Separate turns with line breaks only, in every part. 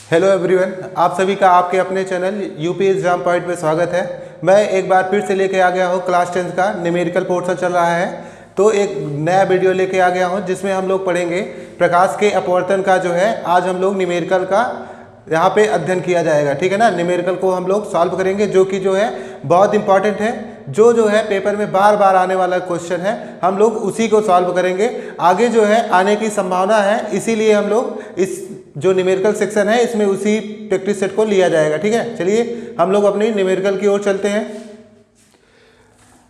Hello everyone, आप सभी का आपके अपने चैनल यूपी एग्जाम पॉइंट में स्वागत है। मैं एक बार फिर से लेके आ गया हूँ क्लास 10 का न्यूमेरिकल पोर्शन चल रहा है, तो एक नया वीडियो लेके आ गया हूँ जिसमें हम लोग पढ़ेंगे प्रकाश के अपवर्तन का जो है आज हम लोग न्यूमेरिकल का यहाँ पे अध्ययन किया जाएगा। ठीक है ना, न्यूमेरिकल को हम लोग सॉल्व करेंगे जो कि जो है बहुत इंपॉर्टेंट है, जो है पेपर में बार बार आने वाला क्वेश्चन है, हम लोग उसी को सॉल्व करेंगे। आगे जो है आने की संभावना है, इसीलिए हम लोग इस जो न्यूमेरिकल सेक्शन है इसमें उसी प्रैक्टिस सेट को लिया जाएगा। ठीक है, चलिए हम लोग अपनी न्यूमेरिकल की ओर चलते हैं।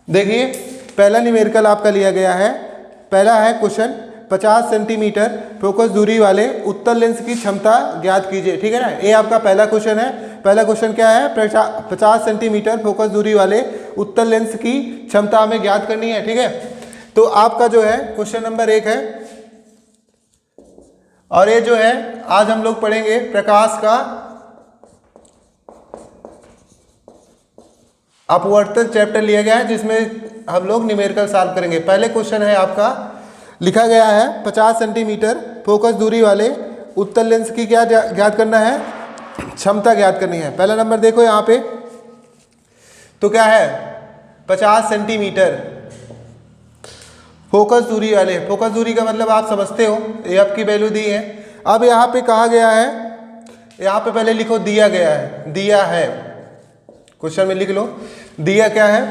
देखिए पहला न्यूमेरिकल आपका लिया गया है। पहला है क्वेश्चन 50 सेंटीमीटर फोकस दूरी वाले उत्तल लेंस की क्षमता ज्ञात कीजिए। ठीक है ना, ये आपका पहला क्वेश्चन है। पहला क्वेश्चन क्या है? 50 सेंटीमीटर फोकस दूरी वाले उत्तल लेंस की क्षमता हमें ज्ञात करनी है। ठीक है, तो आपका जो है क्वेश्चन नंबर 1 है और ये जो है आज हम लोग पढ़ेंगे प्रकाश का अपवर्तन चैप्टर लिया गया है जिसमें हम लोग न्यूमेरिकल सॉल्व करेंगे। पहले क्वेश्चन है आपका, लिखा गया है 50 सेंटीमीटर फोकस दूरी वाले उत्तल लेंस की क्या ज्ञात करना है? क्षमता ज्ञात करनी है। पहला नंबर देखो यहाँ पे, तो क्या है 50 सेंटीमीटर फोकस दूरी वाले। फोकस दूरी का मतलब आप समझते हो, ये आपकी वैल्यू दी है। अब यहाँ पे कहा गया है, यहाँ पे पहले लिखो दिया गया है, दिया है, क्वेश्चन में लिख लो दिया क्या है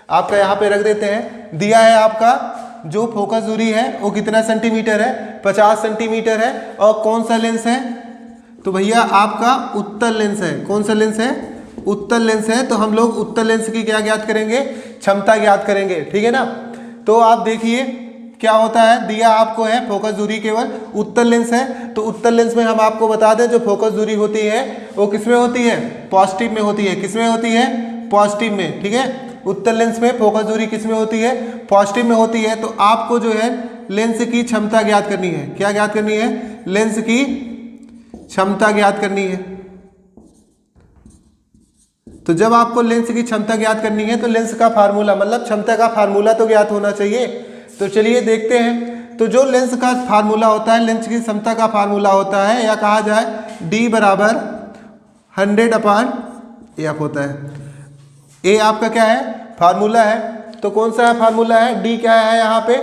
आपका, यहाँ पे रख देते हैं। दिया है आपका जो फोकस दूरी है वो कितना सेंटीमीटर है? 50 सेंटीमीटर है। और कौन सा लेंस है? तो भैया आपका उत्तल लेंस है। कौन सा लेंस है? उत्तल लेंस है। तो हम लोग उत्तल लेंस की क्या ज्ञात करेंगे? क्षमता ज्ञात करेंगे। ठीक है ना, तो आप देखिए क्या होता है, दिया आपको है फोकस दूरी केवल उत्तल लेंस है, तो उत्तल लेंस में हम आपको बता दें जो फोकस दूरी होती है वो किसमें होती है? पॉजिटिव में होती है। किसमें होती है? पॉजिटिव में। ठीक है, उत्तल लेंस में फोकस दूरी किसमें होती है? पॉजिटिव में होती है। तो आपको जो है लेंस की क्षमता ज्ञात करनी है। क्या ज्ञात करनी है? लेंस की क्षमता ज्ञात करनी है। तो जब आपको लेंस की क्षमता ज्ञात करनी है तो लेंस का फार्मूला मतलब क्षमता का फार्मूला तो ज्ञात होना चाहिए। तो चलिए देखते हैं। तो जो लेंस का फार्मूला होता है, लेंस की क्षमता का फार्मूला होता है, या कहा जाए D बराबर 100/F होता है। ए आपका क्या है? फार्मूला है। तो कौन सा है फार्मूला है? D क्या है यहाँ पे?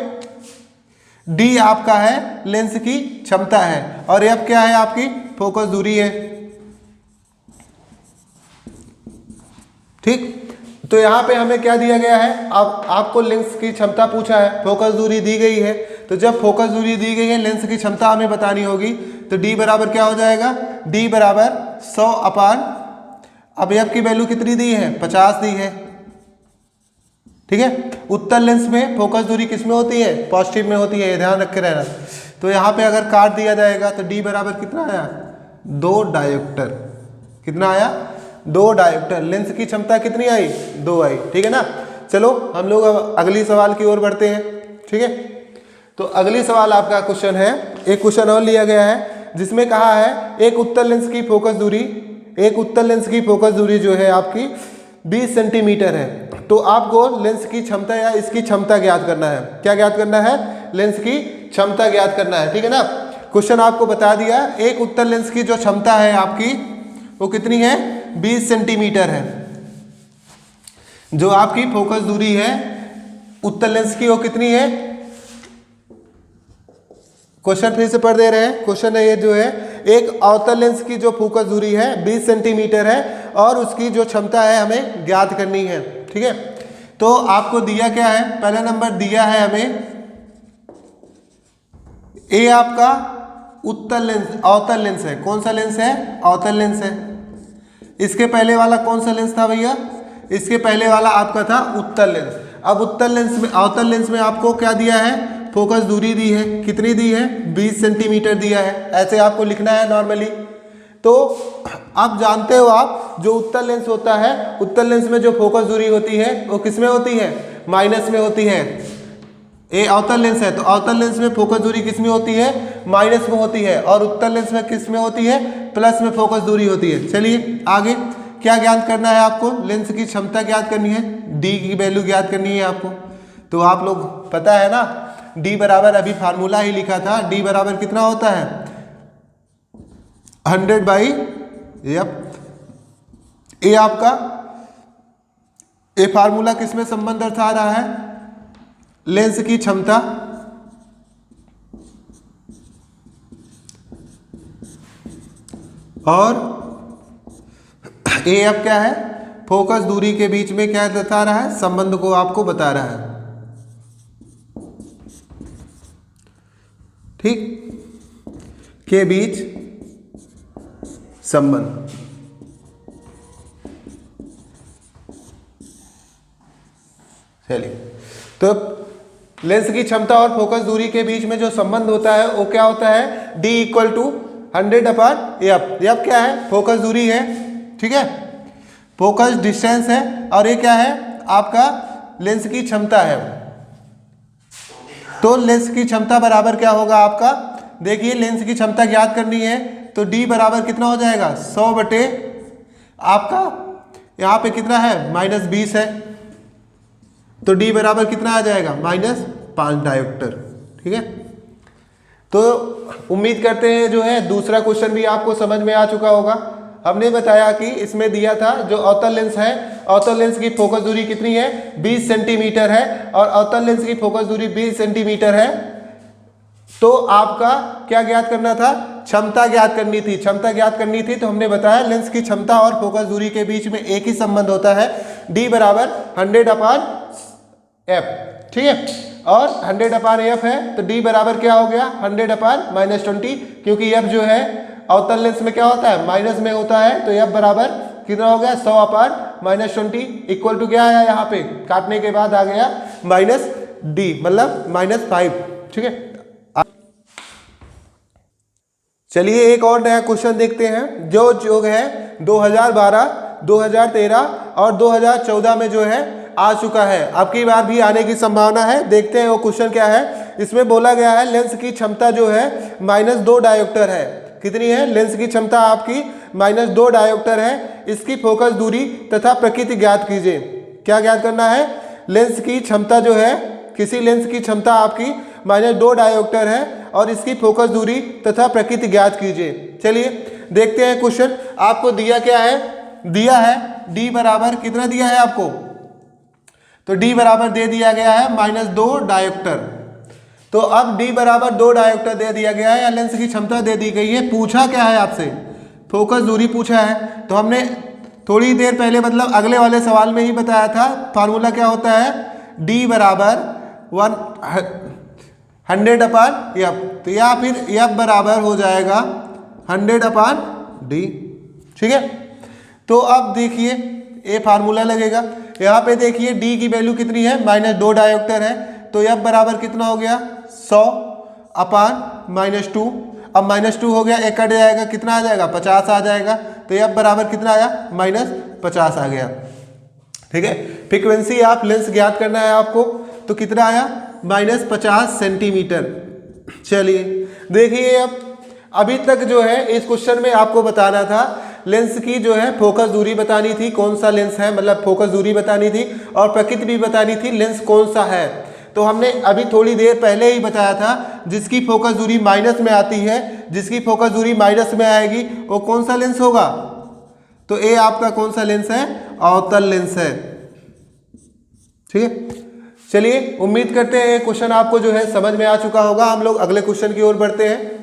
D आपका है लेंस की क्षमता है और F क्या है? आपकी फोकस दूरी है। ठीक, तो यहाँ पे हमें क्या दिया गया है? अब आपको लेंस की क्षमता पूछा है, फोकस दूरी दी गई है। तो जब फोकस दूरी दी गई है, लेंस की क्षमता हमें बतानी होगी। तो D बराबर क्या हो जाएगा? D बराबर 100/, अब F की वैल्यू कितनी दी है? 50 दी है। ठीक है, उत्तल लेंस में फोकस दूरी किसमें होती है? पॉजिटिव में होती है, ध्यान रख के रहना। तो यहाँ पे अगर काट दिया जाएगा तो D बराबर कितना आया? 2 डायोप्टर। कितना आया? 2 डायोप्टर। लेंस की क्षमता कितनी आई? 2 आई। ठीक है ना, चलो हम लोग अब अगली सवाल की ओर बढ़ते हैं। ठीक है, तो अगली सवाल आपका क्वेश्चन है, एक क्वेश्चन और लिया गया है जिसमें कहा है एक उत्तल लेंस की फोकस दूरी, एक उत्तल लेंस की फोकस दूरी जो है आपकी 20 सेंटीमीटर है। तो आपको लेंस की क्षमता या इसकी क्षमता ज्ञात करना है। क्या ज्ञात करना है? लेंस की क्षमता ज्ञात करना है। ठीक है ना, क्वेश्चन आपको बता दिया एक उत्तल लेंस की जो क्षमता है आपकी वो कितनी है? 20 सेंटीमीटर है। जो आपकी फोकस दूरी है उत्तल लेंस की वो कितनी है? क्वेश्चन फिर से पढ़ दे रहे हैं। क्वेश्चन है ये जो है एक अवतल लेंस की जो फोकस दूरी है 20 सेंटीमीटर है और उसकी जो क्षमता है हमें ज्ञात करनी है। ठीक है, तो आपको दिया क्या है? पहला नंबर दिया है हमें ए आपका उत्तल लेंस, अवतल लेंस है। कौन सा लेंस है? अवतल लेंस है। इसके पहले वाला कौन सा लेंस था भैया? इसके पहले वाला आपका था उत्तल लेंस। अब उत्तल लेंस में, अवतल लेंस में आपको क्या दिया है? फोकस दूरी दी है। कितनी दी है? 20 सेंटीमीटर दिया है। ऐसे आपको लिखना है नॉर्मली। तो आप जानते हो, आप जो उत्तल लेंस होता है, उत्तल लेंस में जो फोकस दूरी होती है वो किस में होती है? माइनस में होती है। ये अवतल लेंस है तो अवतल लेंस में फोकस दूरी किस में होती है? माइनस में होती है। और उत्तल लेंस में किस में होती है? प्लस में फोकस दूरी होती है। चलिए आगे क्या ज्ञात करना है आपको? लेंस की क्षमता ज्ञात करनी है, D की वैल्यू ज्ञात करनी है आपको। तो आप लोग पता है ना, D बराबर अभी फार्मूला ही लिखा था, D बराबर कितना होता है? 100/f। ए आपका ए फार्मूला किसमें संबंध दर्शा रहा है? लेंस की क्षमता और ए एफ क्या है? फोकस दूरी के बीच में क्या बता रहा है? संबंध को आपको बता रहा है। ठीक, के बीच संबंध। चलिए, तो लेंस की क्षमता और फोकस दूरी के बीच में जो संबंध होता है वो क्या होता है? D equal to 100/f। F क्या है? फोकस दूरी है, ठीक है, फोकस डिस्टेंस है, और ये क्या है? आपका लेंस की क्षमता है। तो लेंस की क्षमता बराबर क्या होगा आपका? देखिए, लेंस की क्षमता ज्ञात करनी है तो D बराबर कितना हो जाएगा? 100 बटे आपका यहाँ पे कितना है? -20 है, तो D बराबर कितना आ जाएगा? -5 डायोप्टर। ठीक है, तो उम्मीद करते हैं जो है दूसरा क्वेश्चन भी आपको समझ में आ चुका होगा। हमने बताया कि इसमें दिया था जो अवतल लेंस है, अवतल लेंस की फोकस दूरी कितनी है? 20 सेंटीमीटर है, और अवतल लेंस की फोकस दूरी 20 सेंटीमीटर है। तो आपका क्या ज्ञात करना था? क्षमता ज्ञात करनी थी। क्षमता ज्ञात करनी थी तो हमने बताया लेंस की क्षमता और फोकस दूरी के बीच में एक ही संबंध होता है, D बराबर 100/f। ठीक है, और 100/f है तो D बराबर क्या हो गया? 100/-20, क्योंकि f जो है अवतल लेंस में क्या होता है? माइनस में होता है, तो f बराबर कितना हो गया? 100/-20 इक्वल टू क्या आया? यहाँ पे काटने के बाद आ गया -D, मतलब -5। ठीक है, चलिए एक और नया क्वेश्चन देखते हैं जो है 2012, 2013 और 2014 में जो है आ चुका है। अब की बार भी आने की संभावना है। देखते हैं वो क्वेश्चन क्या है। इसमें बोला गया है लेंस की क्षमता जो है -2 डायोप्टर है। कितनी है? लेंस की क्षमता आपकी -2 डायोप्टर है। इसकी फोकस दूरी तथा प्रकृति ज्ञात कीजिए। क्या ज्ञात करना है? लेंस की क्षमता जो है, किसी लेंस की क्षमता आपकी -2 डायोप्टर है और इसकी फोकस दूरी तथा प्रकृति ज्ञात कीजिए। चलिए देखते हैं क्वेश्चन। आपको दिया क्या है? दिया है D बराबर कितना दिया है आपको? तो D बराबर दे दिया गया है -2 डायोप्टर। तो अब D बराबर 2 डायोप्टर दे दिया गया है या लेंस की क्षमता दे दी गई है। पूछा क्या है आपसे? फोकस दूरी पूछा है। तो हमने थोड़ी देर पहले मतलब अगले वाले सवाल में ही बताया था फार्मूला क्या होता है? D बराबर 100/f। तो या फिर f बराबर हो जाएगा 100/d। ठीक है, तो अब देखिए ये फार्मूला लगेगा। यहाँ पे देखिए D की वैल्यू कितनी है? -2 डायोप्टर है, तो f बराबर कितना हो गया? 100/-2। अब -2 हो गया, एक कट जाएगा, कितना आ जाएगा? 50 आ जाएगा। तो f बराबर कितना आया? -50 आ गया। ठीक है, फ्रीक्वेंसी ऑफ लेंस ज्ञात करना है आपको, तो कितना आया? -50 सेंटीमीटर। चलिए देखिए, अब अभी तक जो है इस क्वेश्चन में आपको बताना था लेंस की जो है फोकस दूरी बतानी थी, कौन सा लेंस है, मतलब फोकस दूरी बतानी थी, और प्रकृति भी बतानी थी लेंस कौन सा है। तो हमने अभी थोड़ी देर पहले ही बताया था जिसकी फोकस दूरी माइनस में आती है, जिसकी फोकस दूरी माइनस में आएगी वो कौन सा लेंस होगा? तो ये आपका कौन सा लेंस है? अवतल लेंस है। ठीक है, चलिए उम्मीद करते हैं ये क्वेश्चन आपको जो है समझ में आ चुका होगा। हम लोग अगले क्वेश्चन की ओर बढ़ते हैं।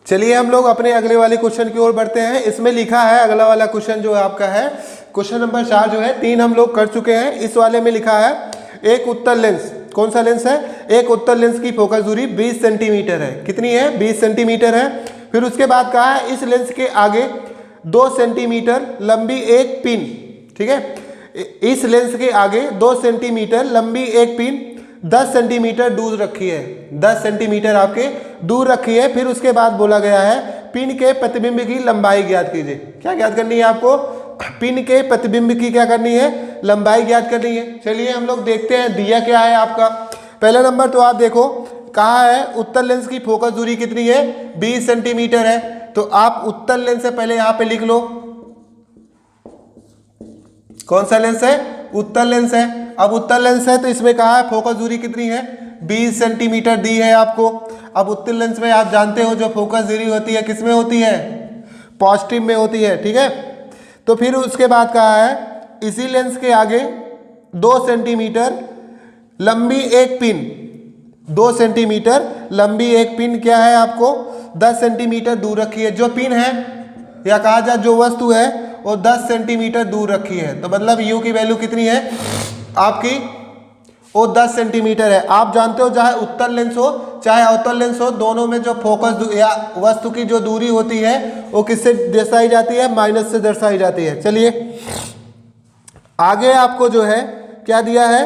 चलिए हम लोग अपने अगले वाले क्वेश्चन की ओर बढ़ते हैं। इसमें लिखा है अगला वाला क्वेश्चन जो आपका है क्वेश्चन नंबर 4 जो है 3 हम लोग कर चुके हैं। इस वाले में लिखा है एक उत्तल लेंस, कौन सा लेंस है? एक उत्तल लेंस की फोकस दूरी 20 सेंटीमीटर है। कितनी है? 20 सेंटीमीटर है। फिर उसके बाद कहा है इस लेंस के आगे 2 सेंटीमीटर लंबी एक पिन, ठीक है, इस लेंस के आगे 2 सेंटीमीटर लंबी एक पिन 10 सेंटीमीटर दूर रखी है। 10 सेंटीमीटर आपके दूर रखी है। फिर उसके बाद बोला गया है पिन के प्रतिबिंब की लंबाई ज्ञात कीजिए। क्या ज्ञात करनी है आपको? पिन के प्रतिबिंब की क्या करनी है? लंबाई ज्ञात करनी है। चलिए हम लोग देखते हैं दिया क्या है आपका। पहला नंबर तो आप देखो, कहा है उत्तल लेंस की फोकस दूरी कितनी है? 20 सेंटीमीटर है। तो आप उत्तल लेंस से पहले यहाँ पे लिख लो कौन सा लेंस है? उत्तल लेंस है। अब उत्तल लेंस है तो इसमें कहा है फोकस दूरी कितनी है? 20 सेंटीमीटर दी है आपको। अब उत्तल लेंस में आप जानते हो जो फोकस दूरी होती है किस में होती है, पॉजिटिव में होती है, ठीक है। तो फिर उसके बाद कहा है इसी लेंस के आगे 2 सेंटीमीटर लंबी एक पिन, 2 सेंटीमीटर लंबी एक पिन क्या है आपको 10 सेंटीमीटर दूर रखी है। जो पिन है या कहा जाए जो वस्तु है वो 10 सेंटीमीटर दूर रखी है, तो मतलब यू की वैल्यू कितनी है आपकी, वो 10 सेंटीमीटर है। आप जानते हो चाहे उत्तल लेंस हो चाहे अवतल लेंस हो, दोनों में जो फोकस या वस्तु की जो दूरी होती है वो किससे दर्शाई जाती है, माइनस से दर्शाई जाती है। चलिए आगे आपको जो है क्या दिया है,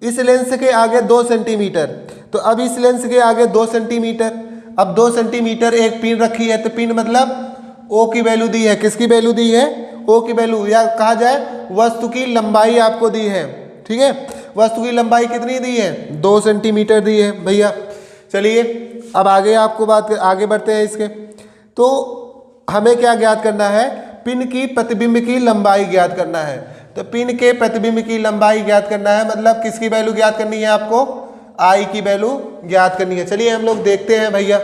इस लेंस के आगे 2 सेंटीमीटर, तो अब इस लेंस के आगे 2 सेंटीमीटर, अब 2 सेंटीमीटर एक पिन रखी है, तो पिन मतलब ओ की वैल्यू दी है, किसकी वैल्यू दी है, ओ की वैल्यू, या कहा जाए वस्तु की लंबाई आपको दी है, ठीक है। वस्तु की लंबाई कितनी दी है, 2 सेंटीमीटर दी है भैया। चलिए अब आगे आपको आगे बढ़ते हैं इसके। तो हमें क्या ज्ञात करना है, पिन की प्रतिबिंब की लंबाई ज्ञात करना है। तो पिन के प्रतिबिंब की लंबाई ज्ञात करना है, मतलब किसकी वैल्यू ज्ञात करनी है आपको, आई की वैल्यू ज्ञात करनी है। चलिए हम लोग देखते हैं भैया।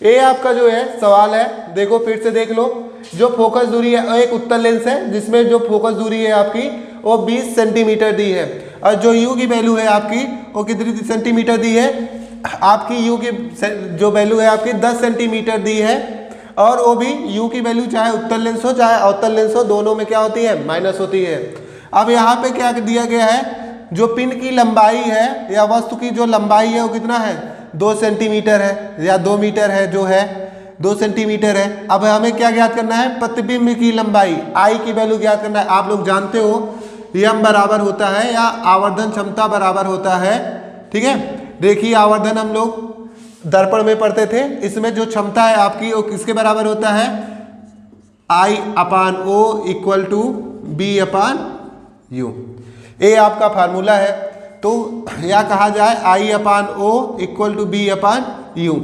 ये आपका जो है सवाल है, देखो फिर से देख लो। जो फोकस दूरी है, एक उत्तल लेंस है जिसमें जो फोकस दूरी है आपकी वो 20 सेंटीमीटर दी है, और जो यू की वैल्यू है आपकी वो कितनी सेंटीमीटर दी है, आपकी यू की जो वैल्यू है आपकी 10 सेंटीमीटर दी है, और वो भी यू की वैल्यू चाहे उत्तल लेंस हो चाहे अवतल लेंस हो, दोनों में क्या होती है, माइनस होती है। अब यहाँ पे क्या दिया गया है, जो पिन की लंबाई है या वस्तु की जो लंबाई है वो कितना है, 2 सेंटीमीटर है या 2 मीटर है, जो है 2 सेंटीमीटर है। अब हमें क्या ज्ञात करना है, प्रतिबिंब की लंबाई आई की वैल्यू ज्ञात करना है। आप लोग जानते हो यम बराबर होता है या आवर्धन क्षमता बराबर होता है, ठीक है। देखिए आवर्धन हम लोग दर्पण में पढ़ते थे, इसमें जो क्षमता है आपकी वो किसके बराबर होता है, I upon O equal to B upon U. ये आपका फार्मूला है। तो या कहा जाए I upon O equal to B upon U.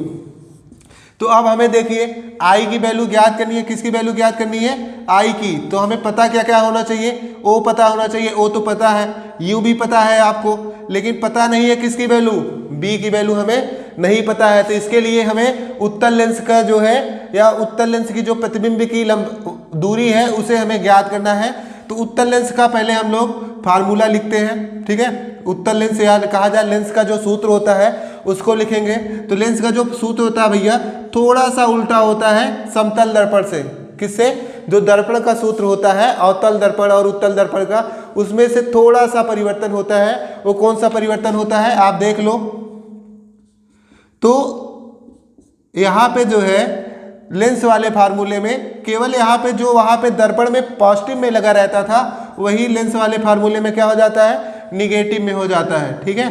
तो अब हमें देखिए आई की वैल्यू ज्ञात करनी है, किसकी वैल्यू ज्ञात करनी है, आई की। तो हमें पता क्या क्या होना चाहिए, ओ पता होना चाहिए, ओ तो पता है, यू भी पता है आपको, लेकिन पता नहीं है किसकी वैल्यू, बी की वैल्यू हमें नहीं पता है। तो इसके लिए हमें उत्तल लेंस का जो है या उत्तल लेंस की जो प्रतिबिंब की दूरी है उसे हमें ज्ञात करना है। तो उत्तल लेंस का पहले हम लोग फार्मूला लिखते हैं, ठीक है। उत्तल लेंस या कहा जाए लेंस का जो सूत्र होता है उसको लिखेंगे। तो लेंस का जो सूत्र होता है भैया थोड़ा सा उल्टा होता है समतल दर्पण से। किससे, जो दर्पण का सूत्र होता है अवतल दर्पण और उत्तल दर्पण का, उसमें से थोड़ा सा परिवर्तन होता है। वो कौन सा परिवर्तन होता है आप देख लो। तो यहाँ पे जो है लेंस वाले फार्मूले में केवल यहाँ पे जो वहाँ पे दर्पण में पॉजिटिव में लगा रहता था वही लेंस वाले फार्मूले में क्या हो जाता है, निगेटिव में हो जाता है, ठीक है।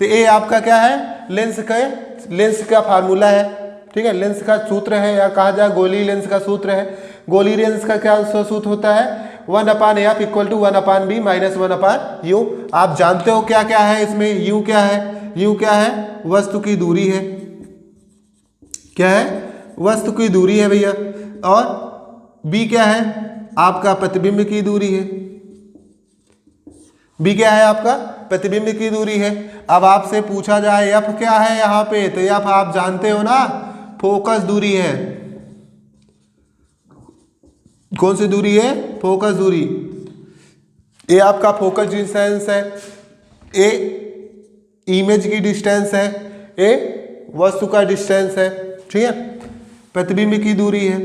तो ये आपका क्या है, लेंस का फार्मूला है, ठीक है। लेंस का सूत्र है या कहा जाए गोली लेंस का सूत्र है। गोली लेंस का क्या सूत्र होता है, 1/f equal to 1/b minus 1/u। आप जानते हो क्या क्या है इसमें, यू क्या है, यू क्या है, वस्तु की दूरी है, क्या है, वस्तु की दूरी है भैया, और बी क्या है, आपका प्रतिबिंब की दूरी है। बी क्या है, आपका प्रतिबिंब की दूरी है। अब आपसे पूछा जाए एफ क्या है यहाँ पे, तो एफ आप जानते हो ना, फोकस दूरी है। कौन सी दूरी है, फोकस दूरी। ये आपका फोकस डिस्टेंस है, ए इमेज की डिस्टेंस है, ए वस्तु का डिस्टेंस है, ठीक है। प्रतिबिंब की दूरी है।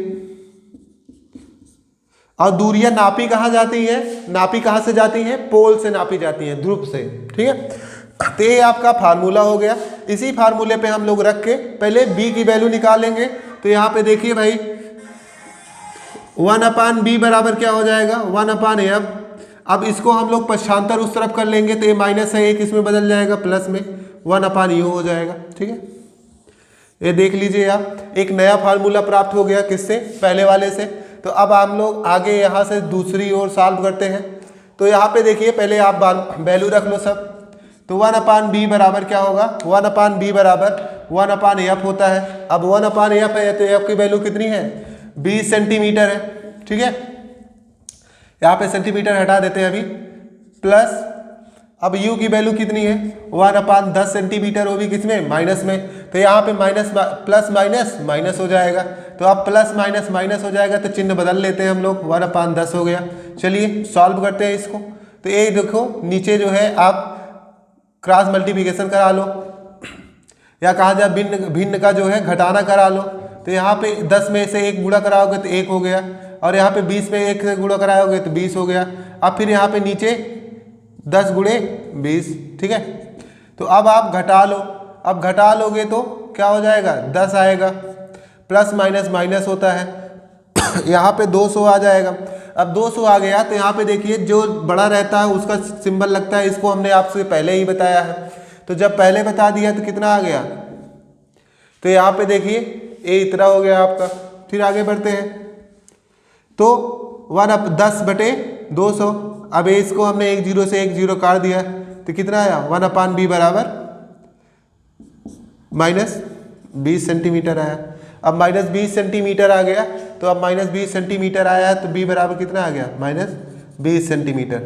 और दूरियां नापी कहाँ जाती है, नापी कहाँ से जाती है, पोल से नापी जाती है, ध्रुव से, ठीक है। तो ये आपका फार्मूला हो गया। इसी फार्मूले पे हम लोग रख के पहले बी की वैल्यू निकालेंगे। तो यहाँ पे देखिए भाई 1/b बराबर क्या हो जाएगा, 1/f। अब इसको हम लोग पक्षांतर उस तरफ कर लेंगे तो ये माइनस है, एक इसमें बदल जाएगा प्लस में, 1/u हो जाएगा, ठीक है। ये देख लीजिए आप, एक नया फार्मूला प्राप्त हो गया किससे, पहले वाले से। तो अब हम लोग आगे यहाँ से दूसरी ओर सॉल्व करते हैं। तो यहाँ पे देखिए पहले आप वैल्यू रख लो सब। तो 1/b बराबर क्या होगा, 1/b बराबर 1/f होता है। अब 1/f है तो f की वैल्यू कितनी है, 20 सेंटीमीटर है, ठीक है। यहाँ पे सेंटीमीटर हटा देते हैं अभी, प्लस अब u की वैल्यू कितनी है 1/10 सेंटीमीटर, वो भी किसमें माइनस में, तो यहाँ पे माइनस प्लस माइनस माइनस हो जाएगा, तो अब प्लस माइनस माइनस हो जाएगा तो चिन्ह बदल लेते हैं हम लोग, 1/10 हो गया। चलिए सॉल्व करते हैं इसको, तो ये देखो नीचे जो है आप क्रॉस मल्टीप्लिकेशन करा लो या कहा जाए भिन्न भिन्न का जो है घटाना करा लो, तो यहाँ पे 10 में से 1 गुणा कराओगे तो 1 हो गया, और यहाँ पे 20 में 1 से गुणा कराओगे तो 20 हो गया। अब फिर यहाँ पे नीचे 10 गुणे 20, ठीक है। तो अब आप घटा लो, अब घटा लोगे तो क्या हो जाएगा 10 आएगा, प्लस माइनस माइनस होता है यहाँ पे 200 आ जाएगा। अब 200 आ गया तो यहाँ पे देखिए जो बड़ा रहता है उसका सिंबल लगता है, इसको हमने आपसे पहले ही बताया है, तो जब पहले बता दिया तो कितना आ गया, तो यहाँ पे देखिए ये इतना हो गया आपका। फिर आगे बढ़ते हैं, तो 10/200, अब इसको हमने 1 0 से 1 0 काट दिया तो कितना आया 1/b बराबर -20 सेंटीमीटर आया। अब -20 सेंटीमीटर आ गया, तो अब -20 सेंटीमीटर आया है तो b बराबर कितना आ गया -20 सेंटीमीटर,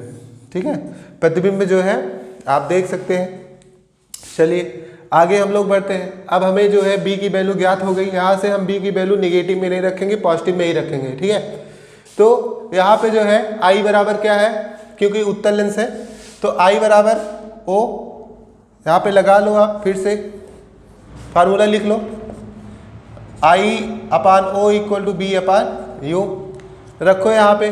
ठीक है। प्रतिबिंब जो है आप देख सकते हैं। चलिए आगे हम लोग बढ़ते हैं। अब हमें जो है b की वैल्यू ज्ञात हो गई, यहाँ से हम b की वैल्यू निगेटिव में नहीं रखेंगे, पॉजिटिव में ही रखेंगे, ठीक है। तो यहाँ पे जो है i बराबर क्या है, क्योंकि उत्तल लेंस है तो i बराबर o, यहाँ पे लगा लो आप, फिर से फार्मूला लिख लो, I/O = B/U रखो यहाँ पे।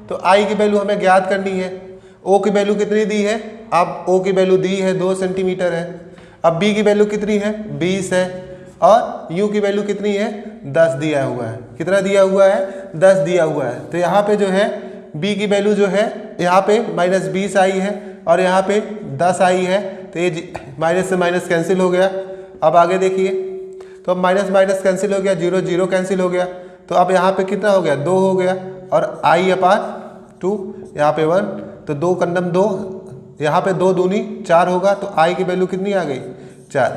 तो I की वैल्यू हमें ज्ञात करनी है, O की वैल्यू कितनी दी है, अब O की वैल्यू दी है 2 सेंटीमीटर है, अब B की वैल्यू कितनी है 20 है, और U की वैल्यू कितनी है 10 दिया हुआ है। कितना दिया हुआ है 10 दिया हुआ है। तो यहाँ पे जो है B की वैल्यू जो है यहाँ पे -20 आई है और यहाँ पे 10 आई है, तो ये माइनस से माइनस कैंसिल हो गया। अब आगे देखिए, तो अब माइनस माइनस कैंसिल हो गया, 0 0 कैंसिल हो गया, तो अब यहाँ पे कितना हो गया 2 हो गया, और I/2 यहाँ पे 1, तो 2 कन्डम 2, यहाँ पे 2 दूनी 4 होगा, तो I की वैल्यू कितनी आ गई 4,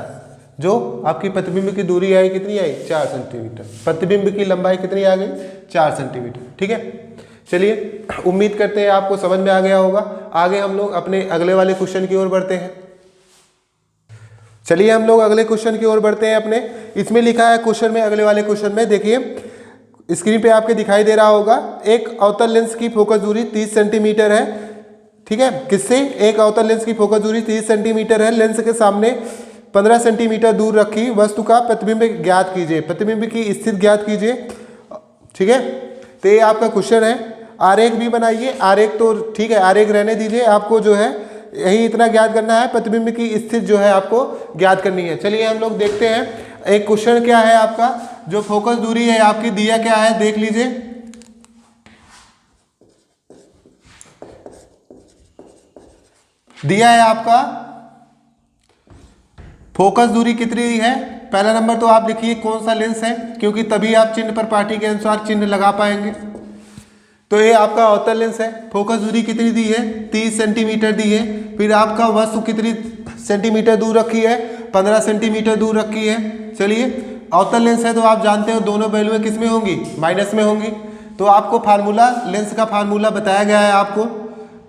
जो आपकी प्रतिबिंब की दूरी आई कितनी आई 4 सेंटीमीटर, प्रतिबिंब की लंबाई कितनी आ गई 4 सेंटीमीटर, ठीक है। चलिए उम्मीद करते हैं आपको समझ में आ गया होगा। आगे हम लोग अपने अगले वाले क्वेश्चन की ओर बढ़ते हैं। चलिए हम लोग अगले क्वेश्चन की ओर बढ़ते हैं अपने। इसमें लिखा है क्वेश्चन में, अगले वाले क्वेश्चन में देखिए स्क्रीन पे आपके दिखाई दे रहा होगा, एक अवतल लेंस की फोकस दूरी 30 सेंटीमीटर है, ठीक है। किससे, एक अवतल लेंस की फोकस दूरी 30 सेंटीमीटर है, लेंस के सामने 15 सेंटीमीटर दूर रखी वस्तु का प्रतिबिंब ज्ञात कीजिए, प्रतिबिंब की स्थिति ज्ञात कीजिए, ठीक है। तो ये आपका क्वेश्चन है। आरेख भी बनाइए, आरेख तो ठीक है, आरेख रहने दीजिए, आपको जो है यही इतना ज्ञात करना है, प्रतिबिंब की स्थिति जो है आपको ज्ञात करनी है। चलिए हम लोग देखते हैं एक क्वेश्चन क्या है आपका, जो फोकस दूरी है आपकी दिया क्या है देख लीजिए। दिया है आपका फोकस दूरी कितनी है, पहला नंबर तो आप लिखिए कौन सा लेंस है, क्योंकि तभी आप चिन्ह पर पाटी के अनुसार चिन्ह लगा पाएंगे। तो ये आपका अवतल लेंस है, फोकस दूरी कितनी दी है 30 सेंटीमीटर दी है, फिर आपका वस्तु कितनी सेंटीमीटर दूर रखी है 15 सेंटीमीटर दूर रखी है। चलिए अवतल लेंस है तो आप जानते हो दोनों वैल्यूएं किस में होंगी, माइनस में होंगी। तो आपको फार्मूला, लेंस का फार्मूला बताया गया है आपको,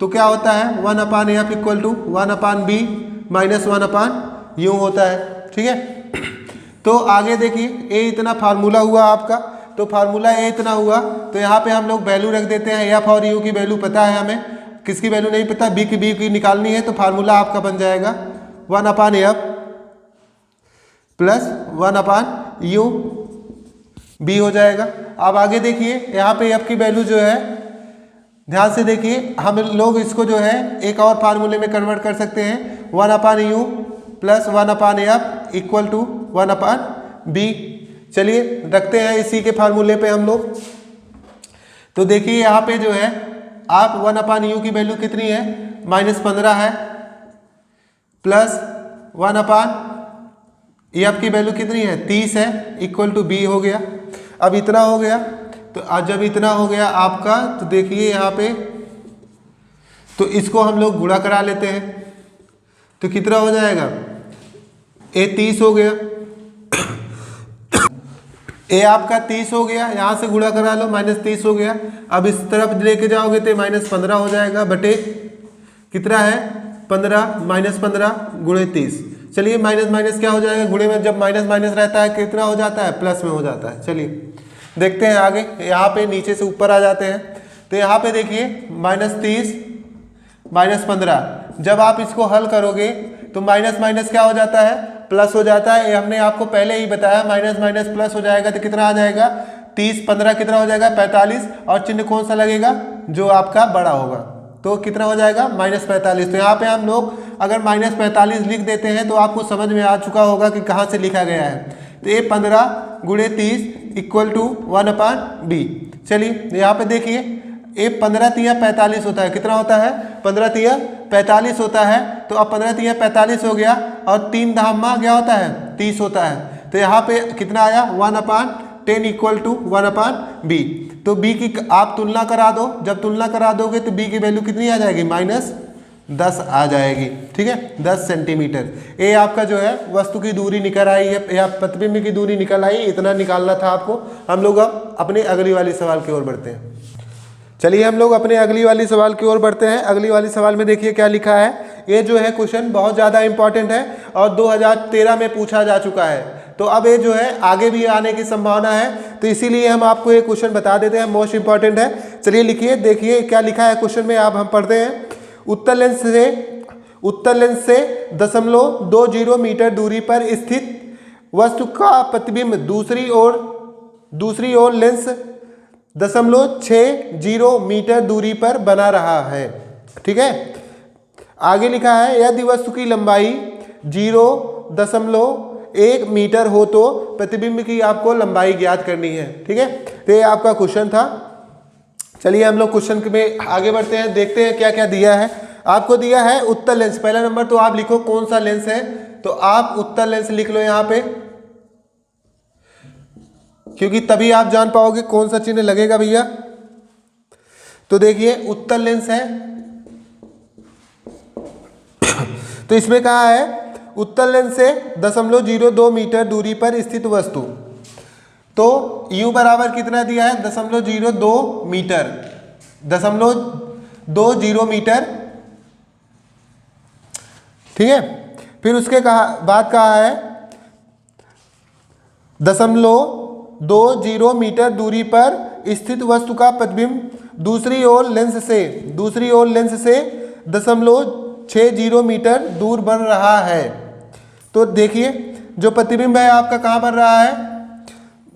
तो क्या होता है 1/f = 1/b - 1/u होता है, ठीक है। तो आगे देखिए ये इतना फार्मूला हुआ आपका, तो फार्मूला ये इतना हुआ, तो यहाँ पे हम लोग वैल्यू रख देते हैं, एफ और यू की वैल्यू पता है हमें, किसकी वैल्यू नहीं पता, बी की निकालनी है, तो फार्मूला आपका बन जाएगा 1/f + 1/u b हो जाएगा। अब आगे देखिए यहाँ पे f की वैल्यू जो है, ध्यान से देखिए, हम लोग इसको जो है एक और फार्मूले में कन्वर्ट कर सकते हैं, 1/u + 1/f = 1/b। चलिए रखते हैं इसी के फार्मूले पे हम लोग। तो देखिए यहाँ पे जो है आप 1/u की वैल्यू कितनी है -15 है, प्लस 1/f की वैल्यू कितनी है 30 है, = b हो गया। अब इतना हो गया, तो आज जब इतना हो गया आपका, तो देखिए यहाँ पे, तो इसको हम लोग गुणा करा लेते हैं, तो कितना हो जाएगा, ये 30 हो गया, ए आपका 30 हो गया, यहाँ से गुणा करा लो, -30 हो गया। अब इस तरफ लेके जाओगे तो -15 हो जाएगा, बटे कितना है 15 माइनस 15 गुणे 30। चलिए माइनस माइनस क्या हो जाएगा, गुणे में जब माइनस माइनस रहता है कितना हो जाता है, प्लस में हो जाता है। चलिए देखते हैं आगे, यहाँ पे नीचे से ऊपर आ जाते हैं। तो यहाँ पे देखिए -30 माइनस 15, जब आप इसको हल करोगे तो माइनस माइनस क्या हो जाता है, प्लस हो जाता है। ये हमने आपको पहले ही बताया, माइनस माइनस प्लस हो जाएगा तो कितना आ जाएगा, 30 15 कितना हो जाएगा 45, और चिन्ह कौन सा लगेगा, जो आपका बड़ा होगा, तो कितना हो जाएगा -45। तो यहाँ पे हम लोग अगर -45 लिख देते हैं तो आपको समझ में आ चुका होगा कि कहाँ से लिखा गया है। तो ये 15 गुणे 30 इक्वल टू 1/b। चलिए यहाँ पे देखिए, ये 15 तिया 45 होता है, कितना होता है 15 तिया 45 होता है। तो अब 15 तिया 45 हो गया, और 3 धामा क्या होता है 30 होता है। तो यहाँ पे कितना आया 1/10 इक्वल टू 1/b। तो b की आप तुलना करा दो, जब तुलना करा दोगे तो b की वैल्यू कितनी आ जाएगी, -10 आ जाएगी। ठीक है, 10 सेंटीमीटर। ये आपका जो है वस्तु की दूरी निकल आई है, या प्रतिबिंब की दूरी निकल आई, इतना निकालना था आपको। हम लोग अब अपने अगली वाली सवाल की ओर बढ़ते हैं। चलिए हम लोग अपने अगली वाली सवाल की ओर बढ़ते हैं। अगली वाली सवाल में देखिए क्या लिखा है। ये जो है क्वेश्चन बहुत ज़्यादा इंपॉर्टेंट है और 2013 में पूछा जा चुका है। तो अब ये जो है आगे भी आने की संभावना है, तो इसीलिए हम आपको ये क्वेश्चन बता देते हैं, मोस्ट इंपॉर्टेंट है। चलिए लिखिए, देखिए क्या लिखा है क्वेश्चन में। आप हम पढ़ते हैं, उत्तर लेंस से 0.20 मीटर दूरी पर स्थित वस्तु का प्रतिबिंब दूसरी ओर लेंस 0.60 मीटर दूरी पर बना रहा है। ठीक है, आगे लिखा है, यदि वस्तु की लंबाई 0.1 मीटर हो तो प्रतिबिंब की आपको लंबाई ज्ञात करनी है। ठीक है, तो ये आपका क्वेश्चन था। चलिए हम लोग क्वेश्चन में आगे बढ़ते हैं, देखते हैं क्या क्या दिया है। आपको दिया है उत्तर लेंस। पहला नंबर तो आप लिखो कौन सा लेंस है, तो आप उत्तर लेंस लिख लो यहाँ पे, क्योंकि तभी आप जान पाओगे कौन सा चिन्ह लगेगा भैया। तो देखिए उत्तर लेंस है, तो इसमें कहा है उत्तर लेंस से 0.02 मीटर दूरी पर स्थित वस्तु। तो u बराबर कितना दिया है, 0.02 मीटर, 0.20 मीटर। ठीक है, फिर उसके बाद कहा है 0.20 मीटर दूरी पर स्थित वस्तु का प्रतिबिंब दूसरी ओर लेंस से 0.60 मीटर दूर बन रहा है। तो देखिए जो प्रतिबिंब है आपका कहाँ बन रहा है,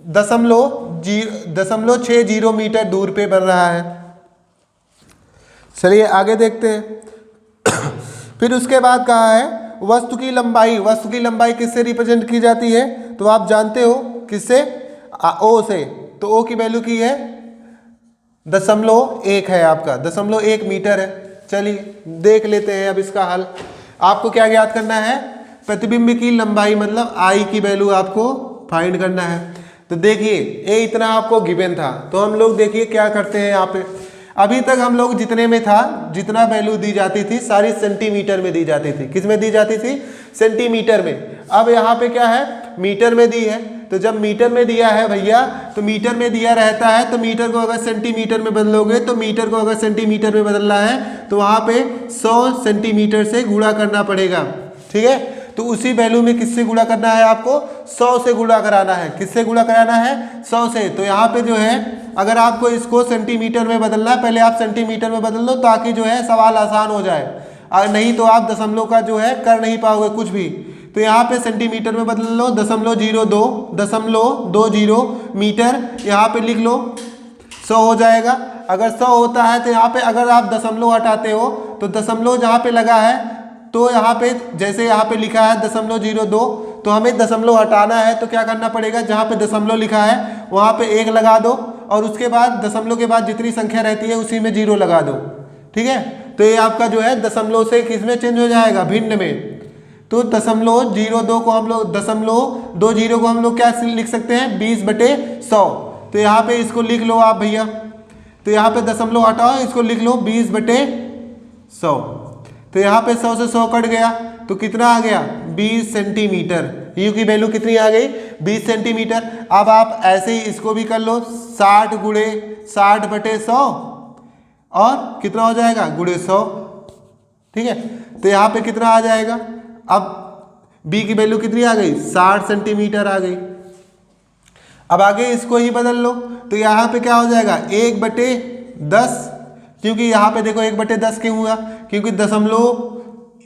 0.60 मीटर दूर पे बन रहा है। चलिए आगे देखते हैं। फिर उसके बाद कहा है वस्तु की लंबाई किससे रिप्रेजेंट की जाती है, तो आप जानते हो किससे, ओ से। तो ओ की वैल्यू की है 0.1 है आपका, 0.1 मीटर है। चलिए देख लेते हैं अब इसका हल। आपको क्या ज्ञात करना है, प्रतिबिंब की लंबाई मतलब आई की वैल्यू आपको फाइंड करना है। तो देखिए ये इतना आपको गिवन था, तो हम लोग देखिए क्या करते हैं यहाँ पे। अभी तक हम लोग जितने में था, जितना वैल्यू दी जाती थी सारी सेंटीमीटर में दी जाती थी। किस में दी जाती थी, सेंटीमीटर में। अब यहाँ पे क्या है, मीटर में दी है। तो जब मीटर में दिया है भैया, तो मीटर में दिया रहता है, तो मीटर को अगर सेंटीमीटर में बदलोगे, तो मीटर को अगर सेंटीमीटर में बदलना है तो वहाँ पे 100 सेंटीमीटर से गुणा करना पड़ेगा। ठीक है, तो उसी वैल्यू में किससे गुणा करना है, आपको 100 से गुणा कराना है। किससे गुणा कराना है, 100 से। तो यहाँ पे जो है अगर आपको इसको सेंटीमीटर में बदलना है, पहले आप सेंटीमीटर में बदल लो ताकि जो है सवाल आसान हो जाए, और नहीं तो आप दशमलव का जो है कर नहीं पाओगे कुछ भी। तो यहाँ पे सेंटीमीटर में बदल लो, 0.20 मीटर, यहाँ पे लिख लो 100 हो जाएगा। अगर 100 होता है तो यहाँ पे अगर आप दशमलव हटाते हो तो दशमलव जहाँ पे लगा है, तो यहाँ पे जैसे यहाँ पे लिखा है 0.02, तो हमें दशमलव हटाना है। तो क्या करना पड़ेगा, जहाँ पे दशमलव लिखा है वहाँ पे 1 लगा दो, और उसके बाद दशमलव के बाद जितनी संख्या रहती है उसी में 0 लगा दो। ठीक है, तो ये आपका जो है दशमलव से किस में चेंज हो जाएगा, भिन्न में। तो 0.02 को हम लोग 0.20 को हम लोग क्या लिख सकते हैं, 20/100। तो यहाँ पे इसको लिख लो आप भैया, तो यहाँ पे दशमलव हटाओ, इसको लिख लो 20/100। तो यहाँ पे 100 से 100 कट गया, तो कितना आ गया, 20 सेंटीमीटर। यू की वैल्यू कितनी आ गई, 20 सेंटीमीटर। अब आप ऐसे ही इसको भी कर लो, 60/100 और कितना हो जाएगा, × 100। ठीक है, तो यहाँ पे कितना आ जाएगा, अब b की वैल्यू कितनी आ गई, 60 सेंटीमीटर आ गई। अब आगे इसको ही बदल लो, तो यहाँ पे क्या हो जाएगा 1/10, क्योंकि यहाँ पे देखो 1/10 क्यों हुआ, क्योंकि दशमलव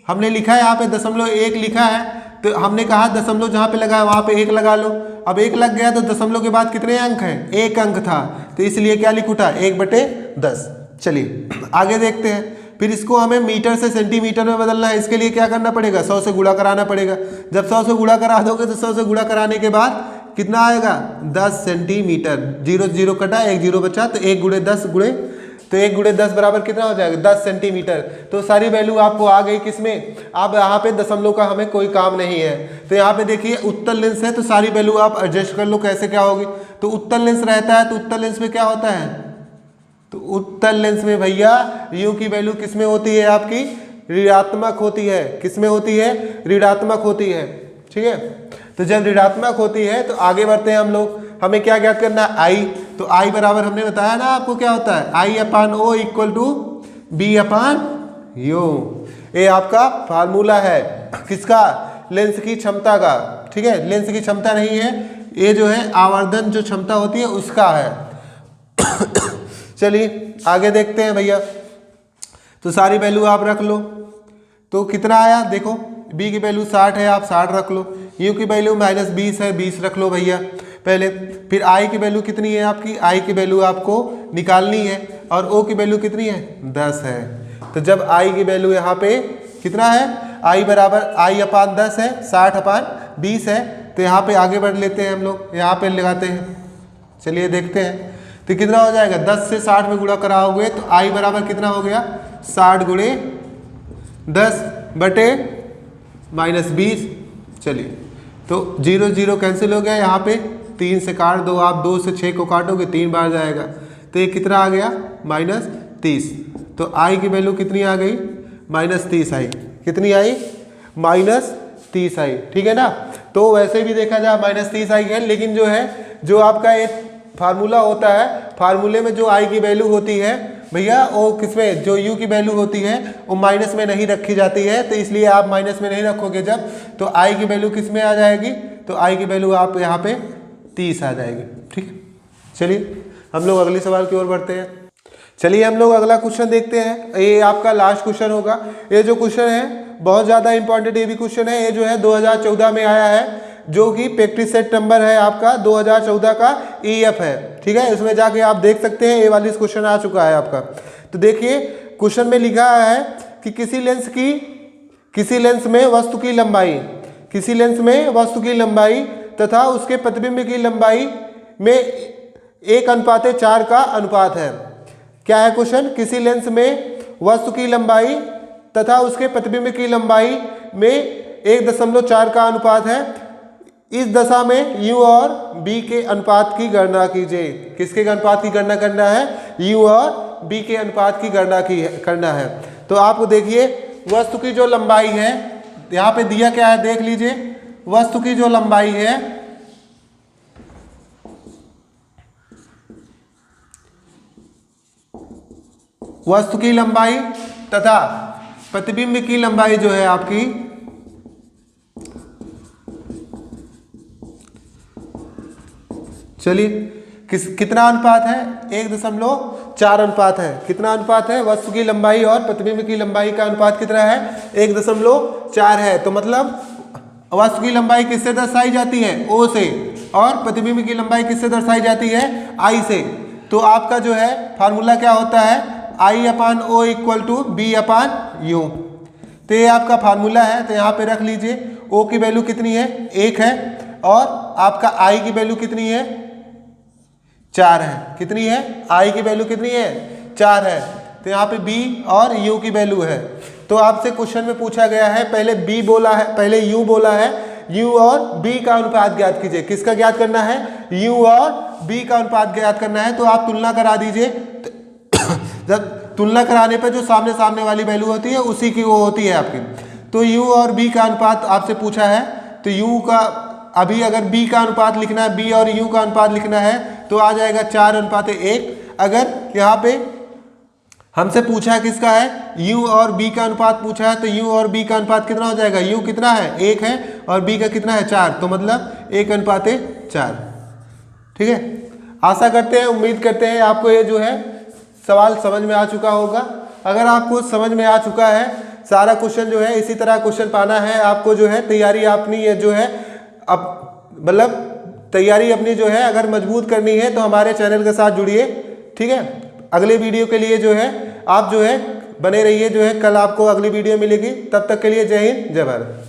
हमने लिखा है, यहाँ पे 0.1 लिखा है, तो हमने कहा दशमलव जहाँ पे लगा है वहाँ पे 1 लगा लो। अब 1 लग गया तो दशमलव के बाद कितने अंक हैं, 1 अंक था, तो इसलिए क्या लिख उठा 1/10। चलिए आगे देखते हैं। फिर इसको हमें मीटर से सेंटीमीटर में बदलना है। इसके लिए क्या करना पड़ेगा, 100 से गुणा कराना पड़ेगा। जब 100 से गुणा करा दोगे तो 100 से गुणा कराने के बाद कितना आएगा, 10 सेंटीमीटर। 0 0 कटा, 1 0 बचा, तो 1 × 10 तो 1 × 10 बराबर कितना हो जाएगा, 10 सेंटीमीटर। तो सारी वैल्यू आपको आ गई किसमें, अब यहाँ पे दशमलव का हमें कोई काम नहीं है। तो यहाँ पे देखिए उत्तल लेंस है, तो सारी वैल्यू आप एडजस्ट कर लो कैसे क्या होगी। तो उत्तल लेंस रहता है, तो उत्तल लेंस में क्या होता है, तो उत्तल लेंस में भैया यू की वैल्यू किसमें होती है, आपकी ऋणात्मक होती है। किसमें होती है, ऋणात्मक होती है। ठीक है, तो जब ऋणात्मक होती है तो आगे बढ़ते हैं हम लोग। हमें क्या ज्ञात करना है, आई। तो आई बराबर हमने बताया ना आपको क्या होता है, I/O = B/U। ये आपका फार्मूला है किसका, लेंस की क्षमता का। ठीक है, लेंस की क्षमता नहीं है, ये जो है आवर्धन जो क्षमता होती है उसका है। चलिए आगे देखते हैं भैया। तो सारी वैल्यू आप रख लो, तो कितना आया देखो, b की वैल्यू 60 है, आप 60 रख लो। u की वैल्यू -20 है, 20 रख लो भैया पहले। फिर i की वैल्यू कितनी है आपकी, i की वैल्यू आपको निकालनी है, और o की वैल्यू कितनी है, 10 है। तो जब i की वैल्यू यहाँ पे कितना है, i बराबर I/10 है, 60/20 है। तो यहाँ पे आगे बढ़ लेते हैं हम लोग, यहाँ पे लगाते हैं। चलिए देखते हैं तो कितना हो जाएगा, 10 से 60 में गुणा कराओगे तो i बराबर कितना हो गया, 60 × 10 बटे -20। चलिए तो 0 0 कैंसिल हो गया, यहाँ पे 3 से काट दो आप, 2 से 6 को काटोगे 3 बार जाएगा, तो ये कितना आ गया, -30। तो i की वैल्यू कितनी आ गई, -30 आई। कितनी आई, -30 आई। ठीक है ना, तो वैसे भी देखा जाए -30 आई है, लेकिन जो है जो आपका एक फार्मूला होता है, फार्मूले में जो i की वैल्यू होती है भैया, वो किसमें, जो u की वैल्यू होती है वो माइनस में नहीं रखी जाती है। तो इसलिए आप माइनस में नहीं रखोगे जब, तो i की वैल्यू किस में आ जाएगी, तो i की वैल्यू आप यहाँ पे 30 आ जाएगी। ठीक है, चलिए हम लोग अगले सवाल की ओर बढ़ते हैं। चलिए हम लोग अगला क्वेश्चन देखते हैं। ये आपका लास्ट क्वेश्चन होगा। ये जो क्वेश्चन है बहुत ज़्यादा इंपॉर्टेंट ये भी क्वेश्चन है। ये जो है 2014 में आया है, जो कि प्रैक्टिस सेट नंबर है आपका 2014 का EF है। ठीक है, इसमें जाके आप देख सकते हैं, ये वाली क्वेश्चन आ चुका है आपका। तो देखिए क्वेश्चन में लिखा है कि किसी लेंस में वस्तु की लंबाई, किसी लेंस में वस्तु की लंबाई तथा उसके प्रतिबिंब की लंबाई में 1:4 का अनुपात है। क्या है क्वेश्चन, किसी लेंस में वस्तु की लंबाई तथा उसके प्रतिबिंब की लंबाई में 1.4 का अनुपात है। इस दशा में u और b के अनुपात की गणना कीजिए। किसके अनुपात की गणना करना है, u और b के अनुपात की गणना करना है। तो आपको देखिए वस्तु की जो लंबाई है, यहाँ पे दिया क्या है देख लीजिए। वस्तु की जो लंबाई है, वस्तु की लंबाई तथा प्रतिबिंब की लंबाई जो है आपकी, चलिए कितना अनुपात है, 1.4 अनुपात है। कितना अनुपात है, वस्तु की लंबाई और प्रतिबिंब की लंबाई का अनुपात कितना है, 1.4 है। तो मतलब वस्तु की लंबाई किससे दर्शाई जाती है, O से, और प्रतिबिंब की लंबाई किससे दर्शाई जाती है, I से। तो आपका जो है फार्मूला क्या होता है, I/O = B/U। तो ये आपका फार्मूला है। तो यहाँ पे रख लीजिए, O की वैल्यू कितनी है, 1 है, और आपका I की वैल्यू कितनी है, 4 है। कितनी है, I की वैल्यू कितनी है, 4 है। तो यहाँ पे B और U की वैल्यू है। तो आपसे क्वेश्चन में पूछा गया है, पहले B बोला है, पहले U बोला है, U और B का अनुपात ज्ञात कीजिए। किसका ज्ञात करना है, U और B का अनुपात ज्ञात करना है। तो आप तुलना करा दीजिए। जब तुलना कराने पर जो सामने सामने वाली वैल्यू होती है उसी की वो होती है आपकी। तो U और B का अनुपात आपसे पूछा है, तो U का अभी अगर B का अनुपात लिखना है, B और U का अनुपात लिखना है, तो आ जाएगा 4:1। अगर यहाँ पे हमसे पूछा है किसका है, u और b का अनुपात पूछा है, तो u और b का अनुपात कितना हो जाएगा, u कितना है 1 है और b का कितना है 4, तो मतलब 1:4। ठीक है, आशा करते हैं, उम्मीद करते हैं आपको ये जो है सवाल समझ में आ चुका होगा। अगर आपको समझ में आ चुका है सारा क्वेश्चन जो है, इसी तरह क्वेश्चन पाना है आपको जो है, तैयारी अपनी ये जो है अब मतलब तैयारी अपनी जो है अगर मजबूत करनी है तो हमारे चैनल के साथ जुड़िए। ठीक है, अगले वीडियो के लिए जो है आप जो है बने रहिए, जो है कल आपको अगली वीडियो मिलेगी। तब तक के लिए जय हिंद, जय भारत।